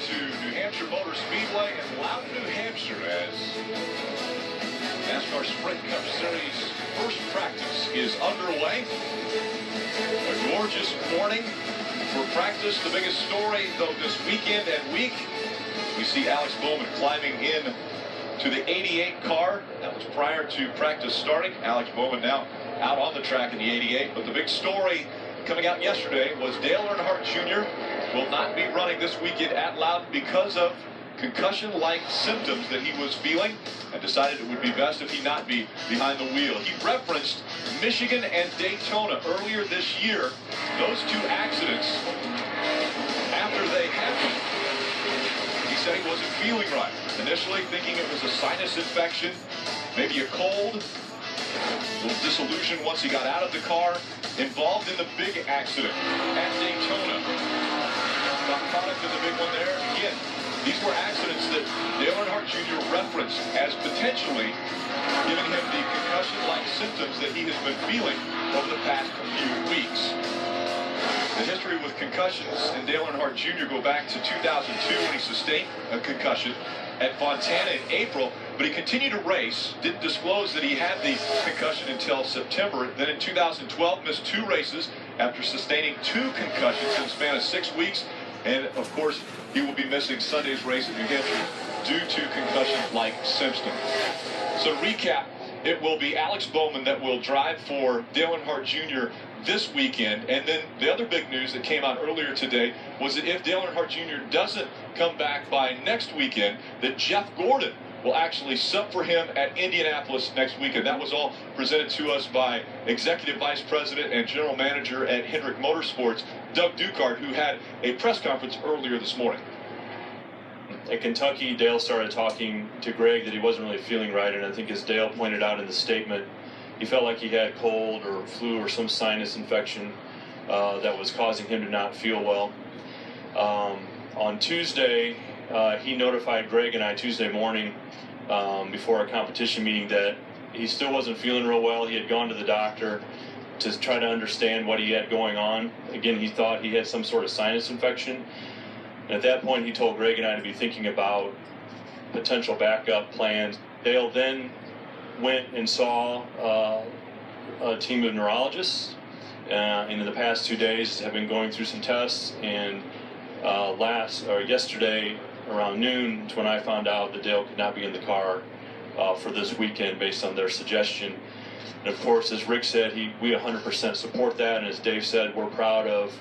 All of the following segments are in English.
to New Hampshire Motor Speedway in Loudon, New Hampshire, as NASCAR Sprint Cup Series first practice is underway. A gorgeous morning for practice. The biggest story, though, this weekend and week, we see Alex Bowman climbing in to the 88 car. That was prior to practice starting. Alex Bowman now out on the track in the 88. But the big story coming out yesterday was Dale Earnhardt Jr. will not be running this weekend at Loudon because of concussion-like symptoms that he was feeling, and decided it would be best if he not be behind the wheel. He referenced Michigan and Daytona earlier this year. Those two accidents, after they happened, he said he wasn't feeling right. Initially thinking it was a sinus infection, maybe a cold. A little disillusioned once he got out of the car. Involved in the big accident at Daytona. Got caught up in the big one there. Again, these were accidents that Dale Earnhardt Jr. referenced as potentially giving him the concussion-like symptoms that he has been feeling over the past few weeks. The history with concussions in Dale Earnhardt Jr. go back to 2002 when he sustained a concussion at Fontana in April, but he continued to race, didn't disclose that he had the concussion until September. Then in 2012, missed 2 races after sustaining 2 concussions in the span of 6 weeks. And of course, he will be missing Sunday's race at New Hampshire due to concussion-like symptoms. So to recap, it will be Alex Bowman that will drive for Dale Earnhardt Jr. this weekend. And then the other big news that came out earlier today was that if Dale Earnhardt Jr. doesn't come back by next weekend, that Jeff Gordon will actually sub for him at Indianapolis next weekend. That was all presented to us by Executive Vice President and General Manager at Hendrick Motorsports, Doug Ducard, who had a press conference earlier this morning. In Kentucky, Dale started talking to Greg that he wasn't really feeling right, and I think as Dale pointed out in the statement, he felt like he had cold or flu or some sinus infection that was causing him to not feel well. On Tuesday, he notified Greg and I Tuesday morning before our competition meeting that he still wasn't feeling real well. He had gone to the doctor to try to understand what he had going on. Again, he thought he had some sort of sinus infection. And at that point, he told Greg and I to be thinking about potential backup plans. Dale then went and saw a team of neurologists, and in the past 2 days have been going through some tests. And yesterday around noon is when I found out that Dale could not be in the car for this weekend based on their suggestion. And of course, as Rick said, we 100% support that, and as Dave said, we're proud of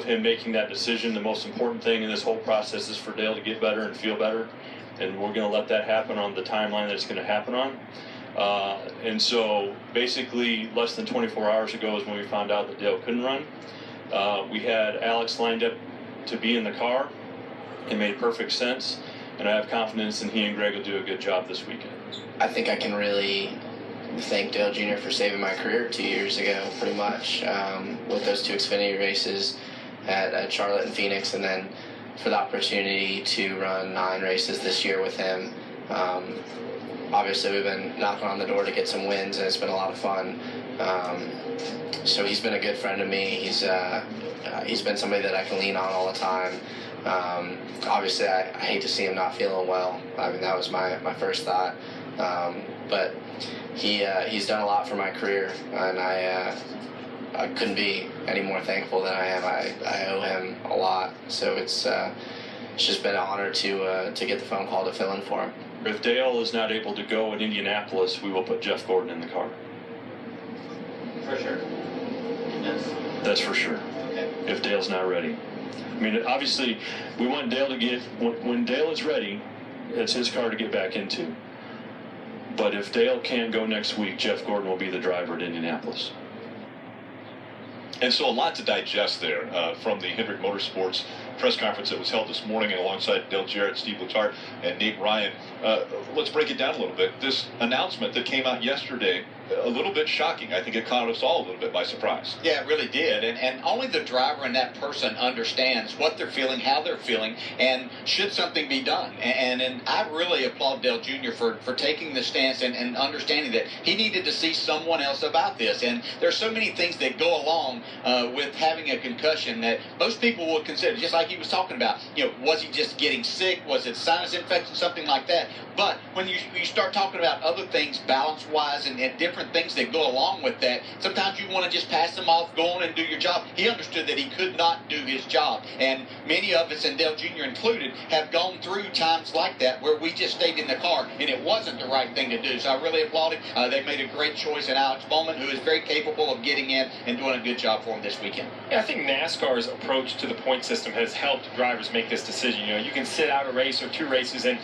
him making that decision. The most important thing in this whole process is for Dale to get better and feel better, and we're going to let that happen on the timeline that it's going to happen on. And so basically less than 24 hours ago is when we found out that Dale couldn't run. We had Alex lined up to be in the car. It made perfect sense, and I have confidence in he and Greg will do a good job this weekend. I think I can really thank Dale Jr. for saving my career 2 years ago, pretty much, with those 2 Xfinity races at Charlotte and Phoenix, and then for the opportunity to run 9 races this year with him. Obviously, we've been knocking on the door to get some wins, and it's been a lot of fun. So he's been a good friend to me. He's been somebody that I can lean on all the time. Obviously, I hate to see him not feeling well. I mean, that was my first thought. But he's done a lot for my career, and I couldn't be any more thankful than I am. I owe him a lot. So it's just been an honor to get the phone call to fill in for him. If Dale is not able to go in Indianapolis, we will put Jeff Gordon in the car. For sure. Yes. That's for sure. Okay. If Dale's not ready. I mean, obviously, we want Dale to get, when Dale is ready, it's his car to get back into. But if Dale can't go next week, Jeff Gordon will be the driver at Indianapolis. And so a lot to digest there from the Hendrick Motorsports press conference that was held this morning, and alongside Dale Jarrett, Steve Letarte, and Nate Ryan. Let's break it down a little bit. This announcement that came out yesterday a little bit shocking. I think it caught us all a little bit by surprise. Yeah, it really did. And only the driver and that person understands what they're feeling, how they're feeling, and should something be done. And I really applaud Dale Jr. for taking the stance and understanding that he needed to see someone else about this. And there's so many things that go along with having a concussion that most people would consider, just like he was talking about. Was he just getting sick? Was it sinus infection, something like that? But when you start talking about other things, balance-wise, and different things that go along with that, sometimes you want to just pass them off, go on and do your job. He understood that he could not do his job. And many of us, and Dale Jr. included, have gone through times like that where we just stayed in the car and it wasn't the right thing to do. So I really applaud him. They made a great choice in Alex Bowman, who is very capable of getting in and doing a good job for him this weekend. Yeah, I think NASCAR's approach to the point system has helped drivers make this decision. You can sit out a race or two races and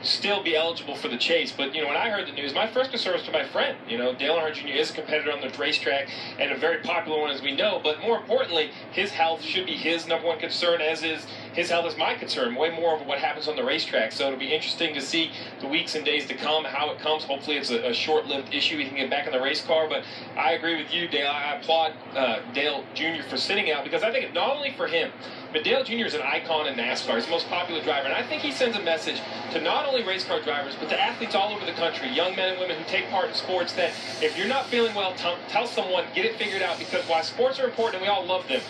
still be eligible for the chase. But, when I heard the news, my first concern was to my friend. Dale Earnhardt Jr. is a competitor on the racetrack and a very popular one, as we know. But more importantly, his health should be his number one concern, as is his health is my concern, way more of what happens on the racetrack. So it'll be interesting to see the weeks and days to come, how it comes. Hopefully it's a short-lived issue. He can get back in the race car. But I agree with you, Dale. I applaud Dale Jr. for sitting out, because I think it, not only for him, but Dale Jr. is an icon in NASCAR. He's the most popular driver. And I think he sends a message to not only race car drivers, but to athletes all over the country, young men and women who take part in sports, that if you're not feeling well, tell someone, get it figured out. Because while sports are important and we all love them,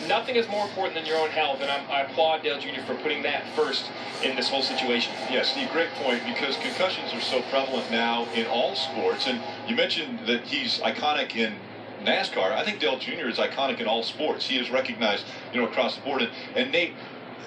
nothing is more important than your own health. And I applaud Dale Jr. for putting that first in this whole situation. Yeah, Steve, great point, because concussions are so prevalent now in all sports. And you mentioned that he's iconic in NASCAR. I think Dale Jr. is iconic in all sports. He is recognized, across the board. And Nate,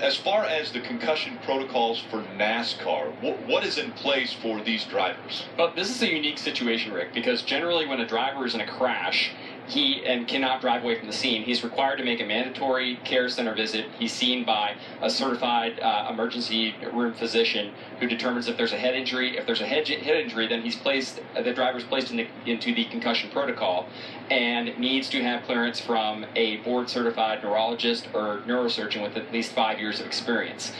as far as the concussion protocols for NASCAR, what is in place for these drivers? Well, this is a unique situation, Rick, because generally when a driver is in a crash, he cannot drive away from the scene. He's required to make a mandatory care center visit. He's seen by a certified emergency room physician who determines if there's a head injury. If there's a head injury, then the driver's placed into the concussion protocol and needs to have clearance from a board-certified neurologist or neurosurgeon with at least 5 years of experience.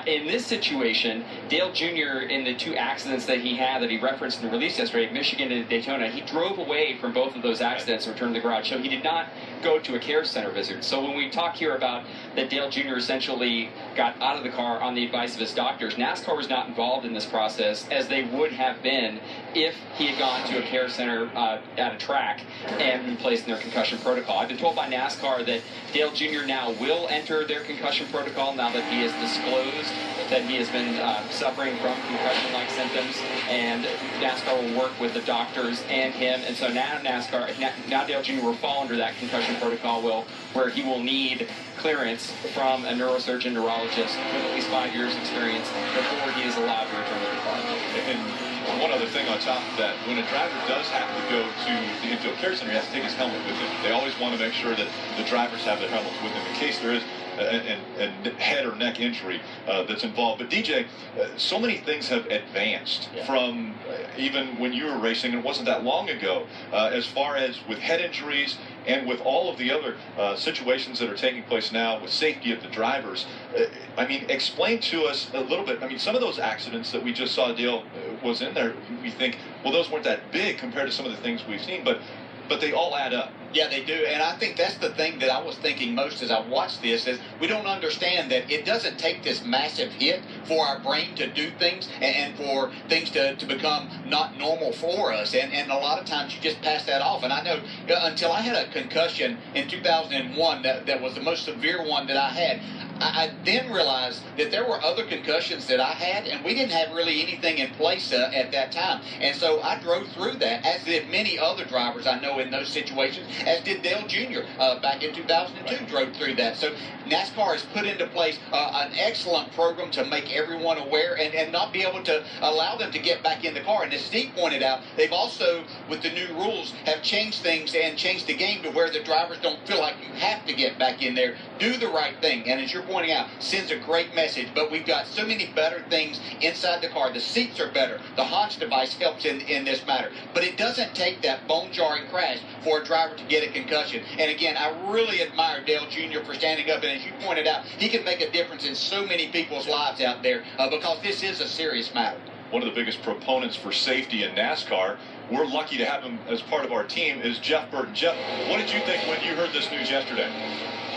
In this situation, Dale Jr., in the two accidents that he had that he referenced in the release yesterday, Michigan and Daytona, he drove away from both of those accidents and returned to the garage. So he did not go to a care center visit. So when we talk here about that Dale Jr. essentially got out of the car on the advice of his doctors, NASCAR was not involved in this process, as they would have been if he had gone to a care center at a track and been placed in their concussion protocol. I've been told by NASCAR that Dale Jr. now will enter their concussion protocol now that he has disclosed that he has been suffering from concussion-like symptoms, and NASCAR will work with the doctors and him. And so now Dale Jr. will fall under that concussion protocol where he will need clearance from a neurosurgeon neurologist with at least 5 years experience before he is allowed to return to the car. And one other thing on top of that, when a driver does have to go into a care center, he has to take his helmet with him. They always want to make sure that the drivers have their helmets with them in case there is a head or neck injury that's involved. But DJ, so many things have advanced from even when you were racing, and it wasn't that long ago, as far as with head injuries and with all of the other situations that are taking place now with safety of the drivers. Explain to us a little bit. Some of those accidents that we just saw Dale was in there, we think, well, those weren't that big compared to some of the things we've seen, but they all add up. Yeah, they do. And I think that's the thing that I was thinking most as I watched this, is we don't understand that it doesn't take this massive hit for our brain to do things and for things to become not normal for us. And a lot of times you just pass that off. And I know until I had a concussion in 2001, that was the most severe one that I had, I then realized that there were other concussions that I had, and we didn't have really anything in place at that time. And so I drove through that, as did many other drivers I know in those situations, as did Dale Jr. Back in 2002, drove through that. So NASCAR has put into place an excellent program to make everyone aware and not be able to allow them to get back in the car. And as Steve pointed out, they've also, with the new rules, have changed things and changed the game to where the drivers don't feel like you have to get back in there. Do the right thing. And as you're pointing out, sends a great message. But we've got so many better things inside the car. The seats are better. The Hodge device helps in this matter. But it doesn't take that bone-jarring crash for a driver to get a concussion. And again, I really admire Dale Jr. for standing up. And as you pointed out, he can make a difference in so many people's lives out there because this is a serious matter. one of the biggest proponents for safety in NASCAR. We're lucky to have him as part of our team, is Jeff Burton. Jeff, what did you think when you heard this news yesterday?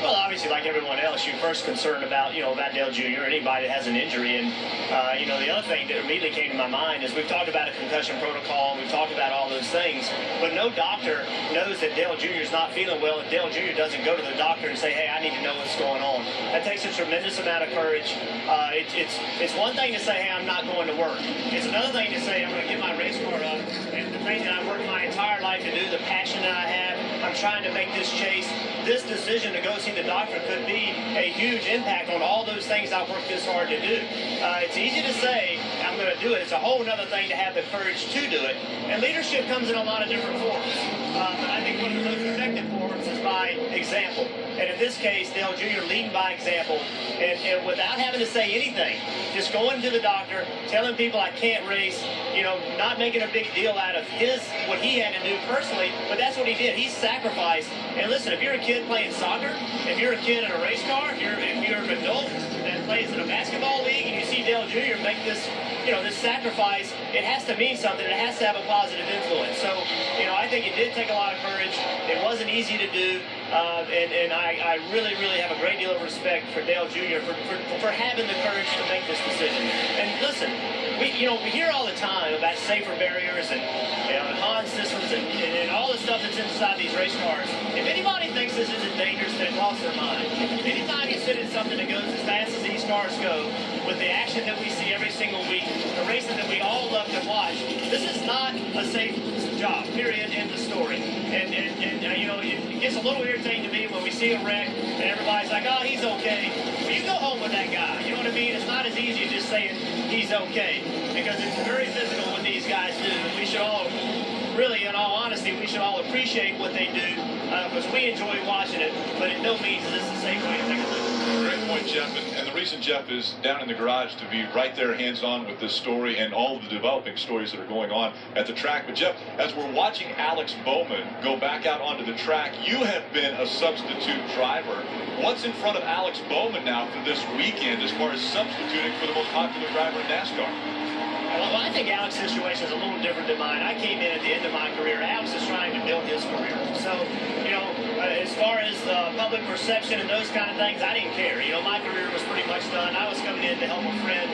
Well, obviously, like everyone else, you're first concerned about, about Dale Jr. or anybody that has an injury. And, the other thing that immediately came to my mind is we've talked about a concussion protocol, and we've talked about all those things, but no doctor knows that Dale Jr. is not feeling well if Dale Jr. doesn't go to the doctor and say, hey, I need to know what's going on. That takes a tremendous amount of courage. It's one thing to say, hey, I'm not going to work. It's another thing to say, I'm going to get my race car up, and the thing that I've worked my entire life to do, the passion that I have, I'm trying to make this chase. This decision to go see the doctor could be a huge impact on all those things I've worked this hard to do. It's easy to say, I'm going to do it. It's a whole other thing to have the courage to do it. And leadership comes in a lot of different forms. But I think one of the most effective forms is by example. And in this case, Dale Jr. leading by example. And without having to say anything, just going to the doctor, telling people I can't race, not making a big deal out of what he had to do personally, but that's what he did. He sacrificed. And listen, if you're a kid playing soccer, if you're a kid in a race car, if you're an adult that plays in a basketball league and you see Dale Jr. make this sacrifice, it has to mean something. It has to have a positive influence. So, I think it did take a lot of courage. It wasn't easy to do. And I really, really have a great deal of respect for Dale Jr. for having the courage to make this decision. And listen, we hear all the time about safer barriers and HON systems and all the stuff that's inside these race cars. If anybody thinks this isn't dangerous, then it lost their mind. Anytime you sit in something that goes as fast as these cars go, with the action that we see every single week, the racing that we all love to watch, this is not a safe job, period, end of story. And it gets a little irritating to me when we see a wreck and everybody's like, oh, he's okay. Well, you go home with that guy. You know what I mean? It's not as easy as just saying he's okay, because it's very physical what these guys do. And we should all, really, in all honesty, we should all appreciate what they do, because we enjoy watching it, but in no means is this a safe way to take a look. Great point, Jeff. And the reason Jeff is down in the garage to be right there hands-on with this story and all of the developing stories that are going on at the track. But Jeff, as we're watching Alex Bowman go back out onto the track, you have been a substitute driver. What's in front of Alex Bowman now for this weekend as far as substituting for the most popular driver in NASCAR? Well, I think Alex's situation is a little different than mine. I came in at the end of my career. Alex is trying to build his career. So, as far as public perception and those kind of things, I didn't care. My career was pretty much done. I was coming in to help a friend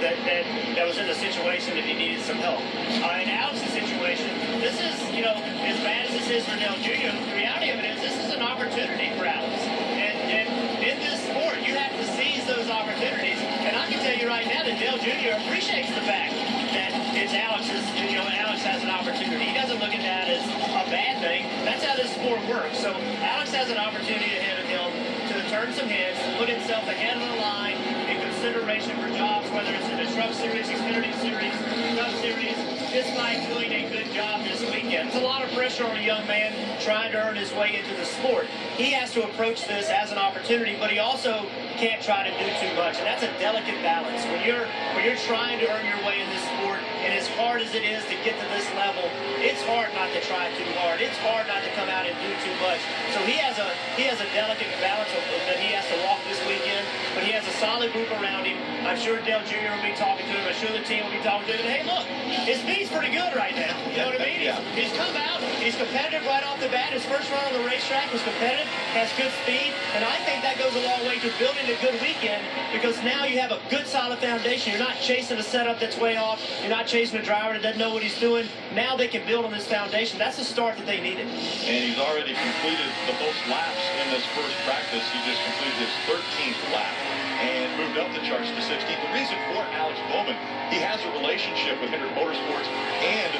that was in a situation that he needed some help. In Alex's situation, this is, as bad as this is for Dale Jr., the reality of it is this is an opportunity for Alex. And in this sport, you have to seize those opportunities. And I can tell you right now that Dale Jr. appreciates the fact that it's Alex's, Alex has an opportunity. He doesn't look at that as a bad thing. That's how this sport works. So Alex has an opportunity ahead of him to turn some heads, to put himself ahead of the line in consideration for jobs, whether it's in the Truck Series, Xfinity Series, Cup Series, just by doing a good job this weekend. It's a lot of pressure on a young man trying to earn his way into the sport. He has to approach this as an opportunity, but he also can't try to do too much, and that's a delicate balance. When you're trying to earn your way in this sport, and as hard as it is to get to this level, it's hard not to try too hard. It's hard not to come out and do too much. So he has a delicate balance that he has to walk this weekend, but he has a solid group around him. I'm sure Dale Jr. will be talking to him. I'm sure the team will be talking to him. And hey, look, his speed's pretty good right now. You know what I mean? He's come out. He's competitive right off the bat. His first run on the racetrack was competitive, has good speed, and I think that goes a long way to building a good weekend, because now you have a good solid foundation. You're not chasing a setup that's way off. You're not chasing a driver that doesn't know what he's doing. Now they can build on this foundation. That's the start that they needed. And he's already completed the most laps in this first practice. He just completed his 13th lap and moved up the charts to 16th. The reason for Alex Bowman, he has a relationship with Hendrick Motorsports and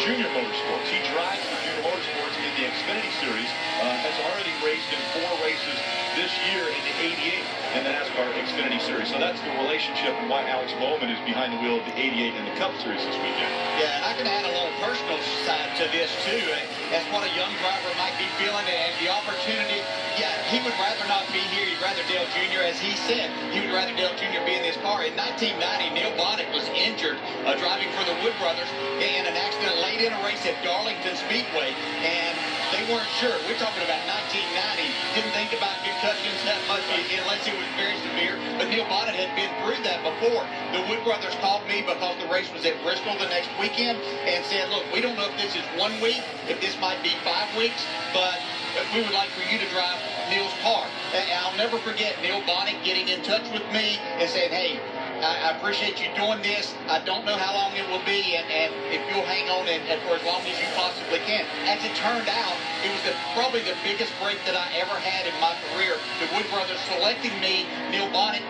Junior Motorsports. He drives for Junior Motorsports in the Xfinity Series, has already raced in 4 races this year in the 88 and the NASCAR Xfinity Series. So that's the relationship and why Alex Bowman is behind the wheel of the 88 and the Cup Series this weekend. Yeah, and I can add a little personal side to this too. That's what a young driver might be feeling, and the opportunity. Yeah, he would rather not be here. He'd rather Dale Jr., as he said, he would rather Dale Jr. be in this car. In 1990, Neil Bonnet was injured driving for the Wood Brothers in an accident late in a race at Darlington Speedway, and they weren't sure. We're talking about 1990. Didn't think about concussions that much unless it was very severe. But Neil Bonnet had been through that before. The Wood brothers called me because the race was at Bristol the next weekend and said, look, we don't know if this is 1 week, if this might be 5 weeks, but we would like for you to drive Neil's car. And I'll never forget Neil Bonnet getting in touch with me and saying, hey, I appreciate you doing this. I don't know how long it will be, and if you'll hang on and for as long as you possibly can. As it turned out, it was probably the biggest break that I ever had in my career. The Wood brothers selecting me, Neil Bonnet